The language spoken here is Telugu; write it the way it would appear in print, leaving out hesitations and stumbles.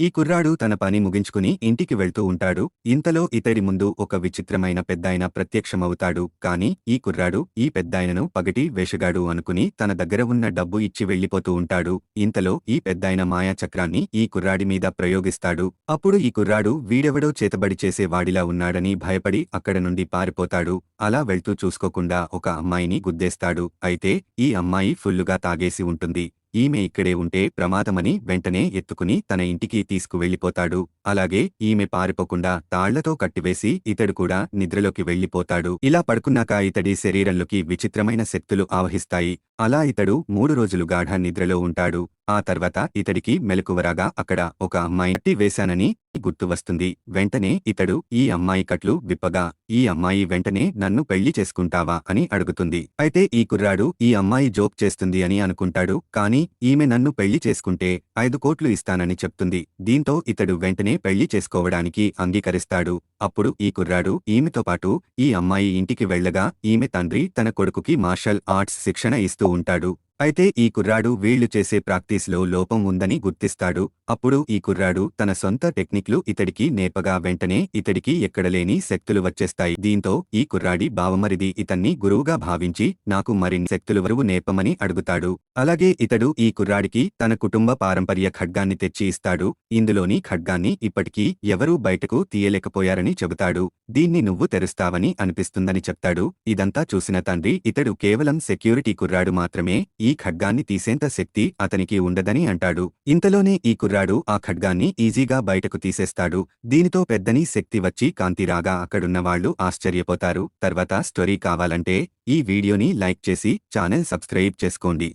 ఈ కుర్రాడు తన పని ముగించుకుని ఇంటికి వెళ్తూ ఉంటాడు. ఇంతలో ఇతడి ముందు ఒక విచిత్రమైన పెద్దాయన ప్రత్యక్షమవుతాడు. కాని ఈ కుర్రాడు ఈ పెద్దాయనను పగటి వేషగాడు అనుకుని తన దగ్గర ఉన్న డబ్బు ఇచ్చి వెళ్లిపోతూ ఉంటాడు. ఇంతలో ఈ పెద్దాయన మాయాచక్రాన్ని ఈ కుర్రాడి మీద ప్రయోగిస్తాడు. అప్పుడు ఈ కుర్రాడు వీడెవడో చేతబడి చేసే వాడిలా ఉన్నాడని భయపడి అక్కడ నుండి పారిపోతాడు. అలా వెళ్తూ చూసుకోకుండా ఒక అమ్మాయిని గుద్దేస్తాడు. అయితే ఈ అమ్మాయి ఫుల్లుగా తాగేసి ఉంటుంది. ఈమె ఇక్కడే ఉంటే ప్రమాదమని వెంటనే ఎత్తుకుని తన ఇంటికి తీసుకువెళ్లిపోతాడు. అలాగే ఈమె పారిపోకుండా తాళ్లతో కట్టివేసి ఇతడు కూడా నిద్రలోకి వెళ్లిపోతాడు. ఇలా పడుకున్నాక ఇతడి శరీరంలోకి విచిత్రమైన శక్తులు ఆవహిస్తాయి. అలా ఇతడు 3 రోజులు గాఢ నిద్రలో ఉంటాడు. ఆ తర్వాత ఇతడికి మెలకువరాగా అక్కడ ఒక అమ్మాయి కట్టి వేశానని గుర్తు వస్తుంది. వెంటనే ఇతడు ఈ అమ్మాయి కట్లు విప్పగా ఈ అమ్మాయి వెంటనే నన్ను పెళ్లి చేసుకుంటావా అని అడుగుతుంది. అయితే ఈ కుర్రాడు ఈ అమ్మాయి జోక్ చేస్తుంది అని అనుకుంటాడు. కాని ఈమె నన్ను పెళ్లి చేసుకుంటే 5 కోట్లు ఇస్తానని చెప్తుంది. దీంతో ఇతడు వెంటనే పెళ్లి చేసుకోవడానికి అంగీకరిస్తాడు. అప్పుడు ఈ కుర్రాడు ఈమెతో పాటు ఈ అమ్మాయి ఇంటికి వెళ్లగా ఈమె తండ్రి తన కొడుకుకి మార్షల్ ఆర్ట్స్ శిక్షణ ఇస్తూ ఉంటాడు. అయితే ఈ కుర్రాడు వీళ్లు చేసే ప్రాక్టీస్లో లోపం ఉందని గుర్తిస్తాడు. అప్పుడు ఈ కుర్రాడు తన సొంత టెక్నిక్లు ఇతడికి నేర్పగా వెంటనే ఇతడికి ఎక్కడలేని శక్తులు వచ్చేస్తాయి. దీంతో ఈ కుర్రాడి బావమరిది ఇతన్ని గురువుగా భావించి నాకు మరిన్ని శక్తులు వరువు నేర్పమని అడుగుతాడు. అలాగే ఇతడు ఈ కుర్రాడికి తన కుటుంబ పారంపర్య ఖడ్గాన్ని తెచ్చి ఇస్తాడు. ఇందులోని ఖడ్గాన్ని ఇప్పటికీ ఎవరూ బయటకు తీయలేకపోయారని చెబుతాడు. దీన్ని నువ్వు తెరుస్తావని అనిపిస్తుందని చెప్తాడు. ఇదంతా చూసిన తండ్రి ఇతడు కేవలం సెక్యూరిటీ కుర్రాడు మాత్రమే, ఈ ఖడ్గాన్ని తీసేంత శక్తి అతనికి ఉండదని అంటాడు. ఇంతలోనే ఈ కుర్రాడు ఆ ఖడ్గాన్ని ఈజీగా బయటకు తీసేస్తాడు. దీనితో పెద్దని శక్తి వచ్చి కాంతి రాగా అక్కడున్నవాళ్లు ఆశ్చర్యపోతారు. తర్వాత స్టోరీ కావాలంటే ఈ వీడియోని లైక్ చేసి ఛానల్ సబ్స్క్రైబ్ చేసుకోండి.